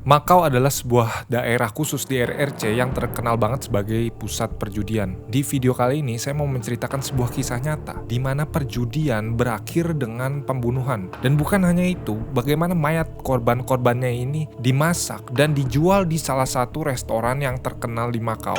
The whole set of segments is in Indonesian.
Makau adalah sebuah daerah khusus di RRC yang terkenal banget sebagai pusat perjudian. Di video kali ini saya mau menceritakan sebuah kisah nyata di mana perjudian berakhir dengan pembunuhan. Dan bukan hanya itu, bagaimana mayat korban-korbannya ini dimasak dan dijual di salah satu restoran yang terkenal di Makau.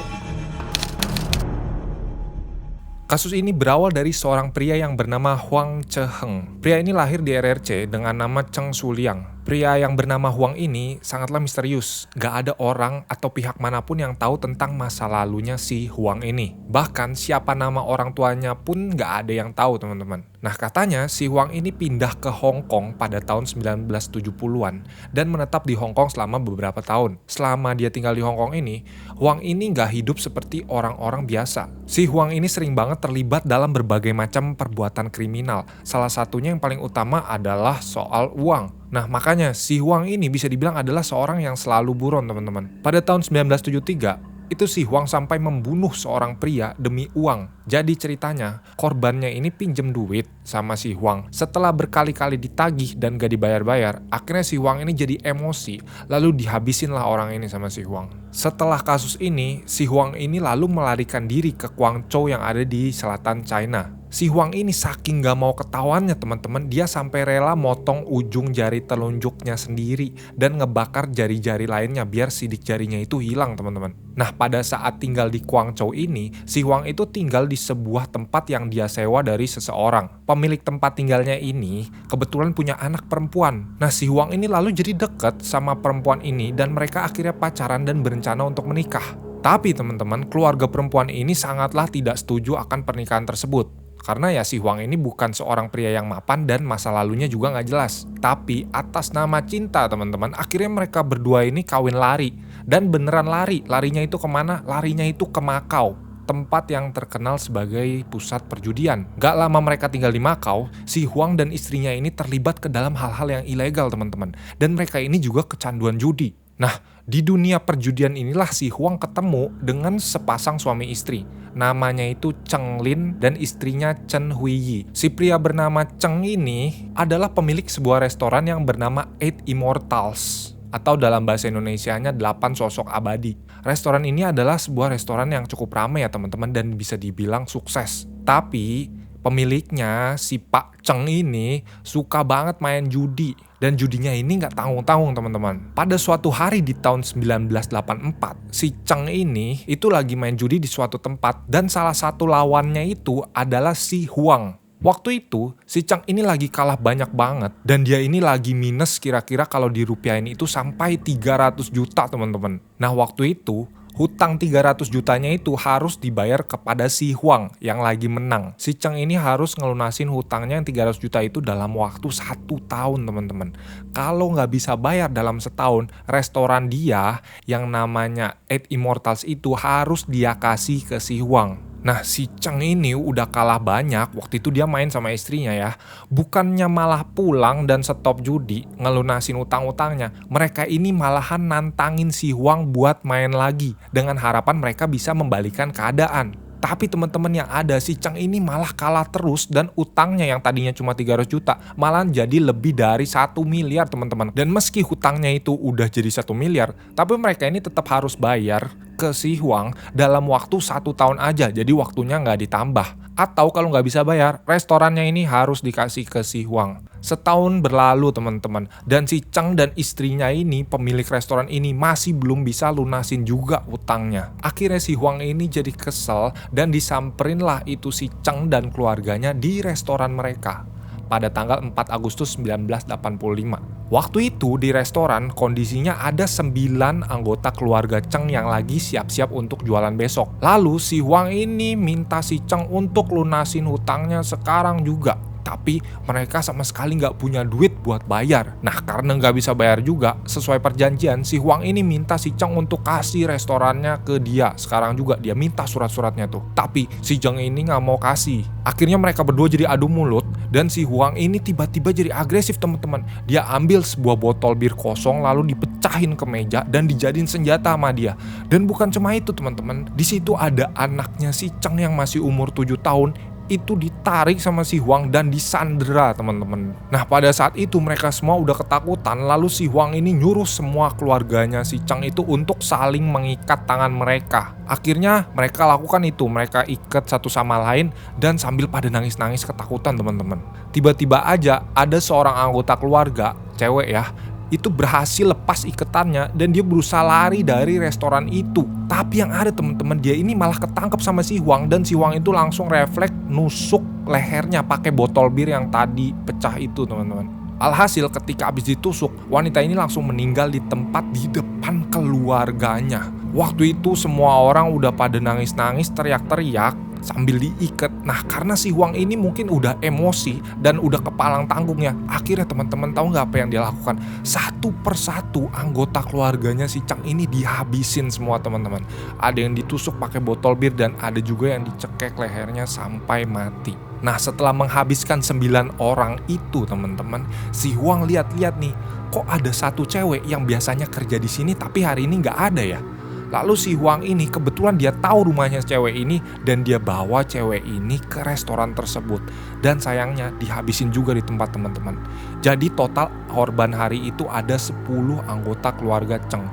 Kasus ini berawal dari seorang pria yang bernama Huang Cheheng. Pria ini lahir di RRC dengan nama Cheng Suliang. Pria yang bernama Huang ini sangatlah misterius. Gak ada orang atau pihak manapun yang tahu tentang masa lalunya si Huang ini. Bahkan siapa nama orang tuanya pun gak ada yang tahu, teman-teman. Nah, katanya si Huang ini pindah ke Hong Kong pada tahun 1970-an dan menetap di Hong Kong selama beberapa tahun. Selama dia tinggal di Hong Kong ini, Huang ini gak hidup seperti orang-orang biasa. Si Huang ini sering banget terlibat dalam berbagai macam perbuatan kriminal. Salah satunya yang paling utama adalah soal uang. Nah, makanya si Huang ini bisa dibilang adalah seorang yang selalu buron, teman-teman. Pada tahun 1973, itu si Huang sampai membunuh seorang pria demi uang. Jadi ceritanya, korbannya ini pinjem duit sama si Huang. Setelah berkali-kali ditagih dan gak dibayar-bayar, akhirnya si Huang ini jadi emosi, lalu dihabisin lah orang ini sama si Huang. Setelah kasus ini, si Huang ini lalu melarikan diri ke Guangzhou yang ada di selatan China. Si Huang ini saking gak mau ketahuannya, teman-teman, dia sampai rela motong ujung jari telunjuknya sendiri dan ngebakar jari-jari lainnya biar sidik jarinya itu hilang, teman-teman. Nah, pada saat tinggal di Guangzhou ini, si Huang itu tinggal di sebuah tempat yang dia sewa dari seseorang. Pemilik tempat tinggalnya ini kebetulan punya anak perempuan. Nah, si Huang ini lalu jadi deket sama perempuan ini dan mereka akhirnya pacaran dan berencana untuk menikah. Tapi teman-teman, keluarga perempuan ini sangatlah tidak setuju akan pernikahan tersebut. Karena ya si Huang ini bukan seorang pria yang mapan dan masa lalunya juga gak jelas. Tapi atas nama cinta, teman-teman, akhirnya mereka berdua ini kawin lari. Dan beneran lari. Larinya itu kemana? Larinya itu ke Makau, tempat yang terkenal sebagai pusat perjudian. Gak lama mereka tinggal di Makau, si Huang dan istrinya ini terlibat ke dalam hal-hal yang ilegal, teman-teman. Dan mereka ini juga kecanduan judi. Nah, di dunia perjudian inilah si Huang ketemu dengan sepasang suami istri. Namanya itu Cheng Lin dan istrinya Chen Huiyi. Si pria bernama Cheng ini adalah pemilik sebuah restoran yang bernama Eight Immortals, atau dalam bahasa Indonesianya 8 sosok abadi. Restoran ini adalah sebuah restoran yang cukup ramai ya teman-teman dan bisa dibilang sukses. Tapi pemiliknya, si Pak Cheng ini suka banget main judi. Dan judinya ini gak tanggung-tanggung, teman-teman. Pada suatu hari di tahun 1984, si Cheng ini itu lagi main judi di suatu tempat. Dan salah satu lawannya itu adalah si Huang. Waktu itu, si Cheng ini lagi kalah banyak banget. Dan dia ini lagi minus kira-kira kalau dirupiahin itu sampai 300 juta, teman-teman. Nah, waktu itu hutang 300 jutanya itu harus dibayar kepada si Huang yang lagi menang. Si Cheng ini harus ngelunasin hutangnya yang 300 juta itu dalam waktu 1 tahun, teman-teman. Kalau nggak bisa bayar dalam setahun, restoran dia yang namanya Eight Immortals itu harus dia kasih ke si Huang. Nah, si Cheng ini udah kalah banyak, waktu itu dia main sama istrinya ya. Bukannya malah pulang dan stop judi, ngelunasin utang-utangnya. Mereka ini malahan nantangin si Huang buat main lagi, dengan harapan mereka bisa membalikan keadaan. Tapi teman-teman yang ada, si Cheng ini malah kalah terus dan utangnya yang tadinya cuma 300 juta malah jadi lebih dari 1 miliar, teman-teman. Dan meski hutangnya itu udah jadi 1 miliar, tapi mereka ini tetap harus bayar ke si Huang dalam waktu 1 tahun aja, jadi waktunya nggak ditambah. Atau kalau nggak bisa bayar, restorannya ini harus dikasih ke si Huang. Setahun berlalu, teman-teman, dan si Cheng dan istrinya ini, pemilik restoran ini, masih belum bisa lunasin juga utangnya. Akhirnya si Huang ini jadi kesel dan disamperin lah itu si Cheng dan keluarganya di restoran mereka pada tanggal 4 Agustus 1985. Waktu itu di restoran kondisinya ada 9 anggota keluarga Cheng yang lagi siap-siap untuk jualan besok. Lalu si Huang ini minta si Cheng untuk lunasin hutangnya sekarang juga. Tapi mereka sama sekali nggak punya duit buat bayar. Nah, karena nggak bisa bayar juga, sesuai perjanjian, si Huang ini minta si Cheng untuk kasih restorannya ke dia. Sekarang juga dia minta surat-suratnya tuh. Tapi si Cheng ini nggak mau kasih. Akhirnya mereka berdua jadi adu mulut. Dan si Huang ini tiba-tiba jadi agresif, teman-teman. Dia ambil sebuah botol bir kosong lalu dipecahin ke meja dan dijadiin senjata sama dia. Dan bukan cuma itu, teman-teman. Di situ ada anaknya si Cheng yang masih umur 7 tahun. itu ditarik sama si Huang dan disandera teman-teman. Nah pada saat itu mereka semua udah ketakutan, lalu si Huang ini nyuruh semua keluarganya si Cheng itu untuk saling mengikat tangan mereka. Akhirnya mereka lakukan itu, mereka ikat satu sama lain dan sambil pada nangis-nangis ketakutan teman-teman. Tiba-tiba aja ada seorang anggota keluarga, cewek ya, itu berhasil lepas ikatannya dan dia berusaha lari dari restoran itu. Tapi yang ada teman-teman, dia ini malah ketangkep sama si Huang dan si Huang itu langsung refleks nusuk lehernya pakai botol bir yang tadi pecah itu teman-teman. Alhasil ketika habis ditusuk, wanita ini langsung meninggal di tempat di depan keluarganya. Waktu itu semua orang udah pada nangis-nangis, teriak-teriak sambil diikat. Nah karena si Huang ini mungkin udah emosi dan udah kepalang tanggung ya. Akhirnya teman-teman tahu nggak apa yang dia lakukan? Satu persatu anggota keluarganya si Cheng ini dihabisin semua teman-teman. Ada yang ditusuk pakai botol bir dan ada juga yang dicekek lehernya sampai mati. Nah setelah menghabiskan 9 orang itu teman-teman, si Huang lihat-lihat nih, kok ada satu cewek yang biasanya kerja di sini tapi hari ini nggak ada ya. Lalu si Huang ini kebetulan dia tahu rumahnya cewek ini dan dia bawa cewek ini ke restoran tersebut. Dan sayangnya dihabisin juga di tempat teman-teman. Jadi total korban hari itu ada 10 anggota keluarga Cheng.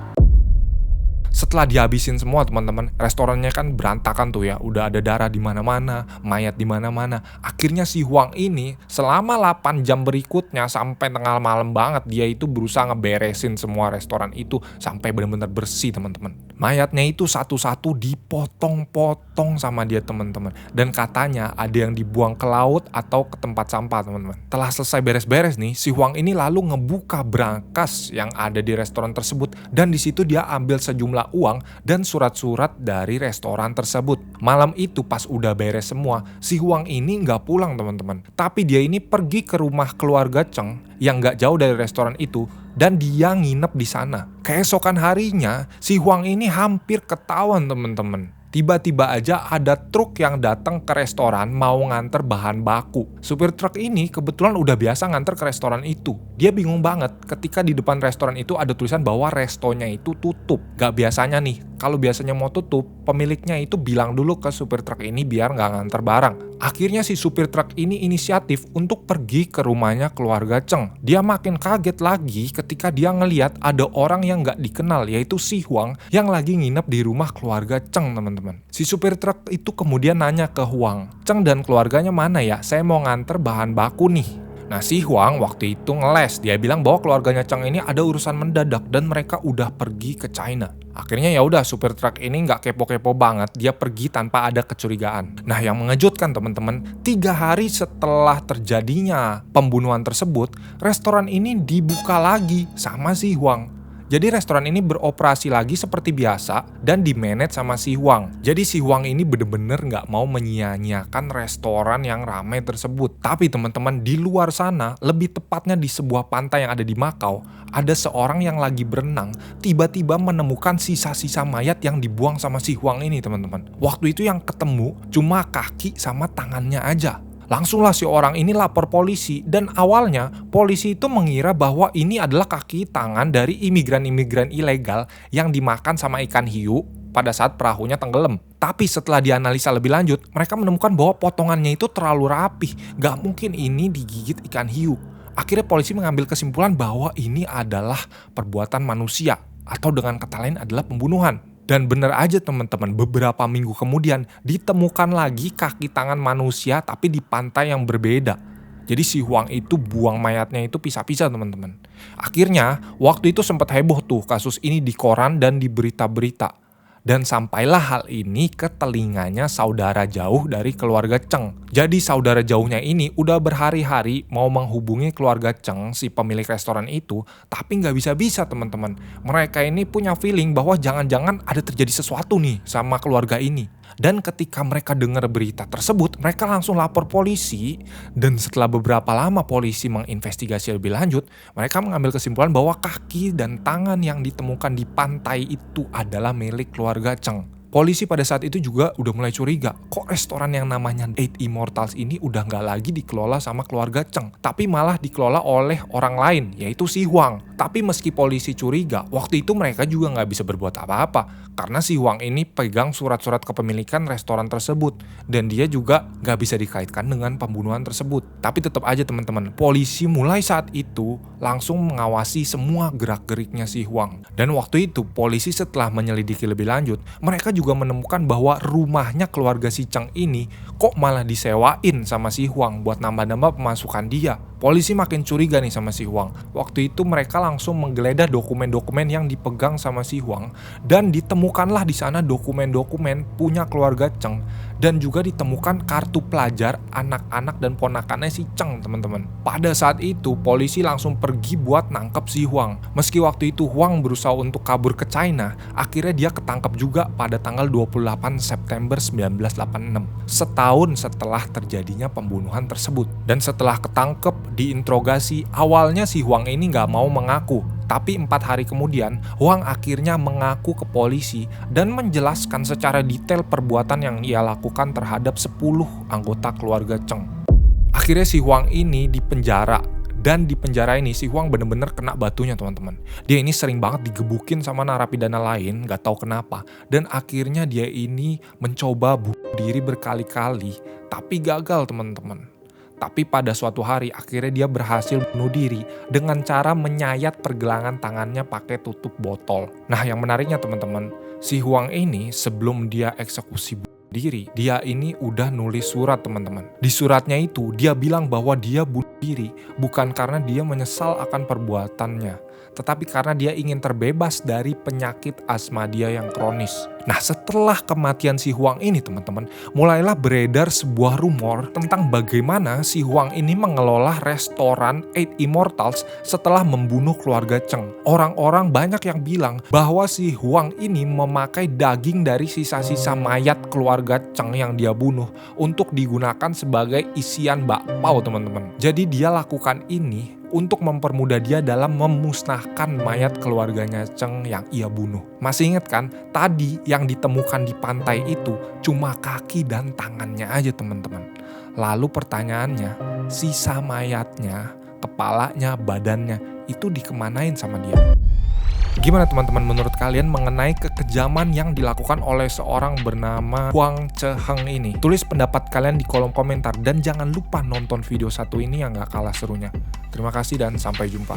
Setelah dihabisin semua teman-teman, restorannya kan berantakan tuh ya, udah ada darah di mana-mana, mayat di mana-mana. Akhirnya si Huang ini selama 8 jam berikutnya sampai tengah malam banget dia itu berusaha ngeberesin semua restoran itu sampai benar-benar bersih teman-teman. Mayatnya itu satu-satu dipotong-potong sama dia teman-teman. Dan katanya ada yang dibuang ke laut atau ke tempat sampah teman-teman. Telah selesai beres-beres nih, si Huang ini lalu ngebuka brankas yang ada di restoran tersebut dan di situ dia ambil sejumlah uang dan surat-surat dari restoran tersebut. Malam itu pas udah beres semua, si Huang ini nggak pulang teman-teman. Tapi dia ini pergi ke rumah keluarga Cheng yang nggak jauh dari restoran itu dan dia nginep di sana. Keesokan harinya, si Huang ini hampir ketahuan teman-teman. Tiba-tiba aja ada truk yang datang ke restoran mau nganter bahan baku. Supir truk ini kebetulan udah biasa nganter ke restoran itu. Dia bingung banget ketika di depan restoran itu ada tulisan bahwa restonya itu tutup. Gak biasanya nih, kalau biasanya mau tutup, pemiliknya itu bilang dulu ke supir truk ini biar gak nganter barang. Akhirnya si supir truk ini inisiatif untuk pergi ke rumahnya keluarga Cheng. Dia makin kaget lagi ketika dia ngeliat ada orang yang gak dikenal, yaitu si Huang yang lagi nginep di rumah keluarga Cheng teman-teman. Si supir truk itu kemudian nanya ke Huang, "Cheng dan keluarganya mana ya? Saya mau nganter bahan baku nih." Nah si Huang waktu itu ngeles, dia bilang bahwa keluarganya Cheng ini ada urusan mendadak dan mereka udah pergi ke China. Akhirnya ya udah supir truk ini nggak kepo-kepo banget, dia pergi tanpa ada kecurigaan. Nah yang mengejutkan teman-teman, 3 hari setelah terjadinya pembunuhan tersebut, restoran ini dibuka lagi sama si Huang. Jadi restoran ini beroperasi lagi seperti biasa dan dimanage sama si Huang. Jadi si Huang ini bener-bener nggak mau menyia-nyiakan restoran yang ramai tersebut. Tapi teman-teman, di luar sana, lebih tepatnya di sebuah pantai yang ada di Macau, ada seorang yang lagi berenang tiba-tiba menemukan sisa-sisa mayat yang dibuang sama si Huang ini teman-teman. Waktu itu yang ketemu cuma kaki sama tangannya aja. Langsunglah si orang ini lapor polisi dan awalnya polisi itu mengira bahwa ini adalah kaki tangan dari imigran-imigran ilegal yang dimakan sama ikan hiu pada saat perahunya tenggelam. Tapi setelah dianalisa lebih lanjut, mereka menemukan bahwa potongannya itu terlalu rapih, gak mungkin ini digigit ikan hiu. Akhirnya polisi mengambil kesimpulan bahwa ini adalah perbuatan manusia atau dengan kata lain adalah pembunuhan. Dan bener aja teman-teman, beberapa minggu kemudian ditemukan lagi kaki tangan manusia tapi di pantai yang berbeda. Jadi si Huang itu buang mayatnya itu pisah-pisah teman-teman. Akhirnya waktu itu sempat heboh tuh kasus ini di koran dan di berita-berita. Dan sampailah hal ini ke telinganya saudara jauh dari keluarga Cheng. Jadi saudara jauhnya ini udah berhari-hari mau menghubungi keluarga Cheng, si pemilik restoran itu, tapi nggak bisa-bisa teman-teman. Mereka ini punya feeling bahwa jangan-jangan ada terjadi sesuatu nih sama keluarga ini. Dan ketika mereka dengar berita tersebut, mereka langsung lapor polisi. Dan setelah beberapa lama polisi menginvestigasi lebih lanjut, mereka mengambil kesimpulan bahwa kaki dan tangan yang ditemukan di pantai itu adalah milik keluarga Cheng. Polisi pada saat itu juga udah mulai curiga, kok restoran yang namanya Eight Immortals ini udah nggak lagi dikelola sama keluarga Cheng, tapi malah dikelola oleh orang lain, yaitu si Huang. Tapi meski polisi curiga, waktu itu mereka juga nggak bisa berbuat apa-apa. Karena si Huang ini pegang surat-surat kepemilikan restoran tersebut. Dan dia juga nggak bisa dikaitkan dengan pembunuhan tersebut. Tapi tetap aja teman-teman, polisi mulai saat itu langsung mengawasi semua gerak-geriknya si Huang. Dan waktu itu polisi setelah menyelidiki lebih lanjut, mereka juga menemukan bahwa rumahnya keluarga si Cheng ini kok malah disewain sama si Huang buat nambah-nambah pemasukan dia. Polisi makin curiga nih sama si Huang. Waktu itu mereka langsung menggeledah dokumen-dokumen yang dipegang sama si Huang dan ditemukanlah di sana dokumen-dokumen punya keluarga Cheng dan juga ditemukan kartu pelajar anak-anak dan ponakannya si Cheng, teman-teman. Pada saat itu polisi langsung pergi buat nangkep si Huang. Meski waktu itu Huang berusaha untuk kabur ke China, akhirnya dia ketangkep juga pada tanggal 28 September 1986, setahun setelah terjadinya pembunuhan tersebut. Dan setelah ketangkep, diinterogasi, awalnya si Huang ini nggak mau mengaku. Tapi 4 hari kemudian, Huang akhirnya mengaku ke polisi dan menjelaskan secara detail perbuatan yang ia lakukan terhadap 10 anggota keluarga Cheng. Akhirnya si Huang ini dipenjara. Dan di penjara ini si Huang bener-bener kena batunya, teman-teman. Dia ini sering banget digebukin sama narapidana lain, gak tahu kenapa. Dan akhirnya dia ini mencoba bunuh diri berkali-kali, tapi gagal, teman-teman. Tapi pada suatu hari akhirnya dia berhasil bunuh diri dengan cara menyayat pergelangan tangannya pakai tutup botol. Nah, yang menariknya teman-teman, si Huang ini sebelum dia eksekusi diri, dia ini udah nulis surat, teman-teman. Di suratnya itu dia bilang bahwa dia bunuh diri bukan karena dia menyesal akan perbuatannya, tetapi karena dia ingin terbebas dari penyakit asma dia yang kronis. Nah, setelah kematian si Huang ini, teman-teman, mulailah beredar sebuah rumor tentang bagaimana si Huang ini mengelola restoran Eight Immortals setelah membunuh keluarga Cheng. Orang-orang banyak yang bilang bahwa si Huang ini memakai daging dari sisa-sisa mayat keluarga Cheng yang dia bunuh untuk digunakan sebagai isian bakpao, teman-teman. Jadi dia lakukan ini untuk mempermudah dia dalam memusnahkan mayat keluarganya Cheng yang ia bunuh. Masih ingat kan? Tadi yang ditemukan di pantai itu cuma kaki dan tangannya aja, teman-teman. Lalu pertanyaannya, sisa mayatnya, kepalanya, badannya, itu dikemanain sama dia? Gimana teman-teman menurut kalian mengenai kekejaman yang dilakukan oleh seorang bernama Huang Cheheng ini? Tulis pendapat kalian di kolom komentar dan jangan lupa nonton video satu ini yang gak kalah serunya. Terima kasih dan sampai jumpa.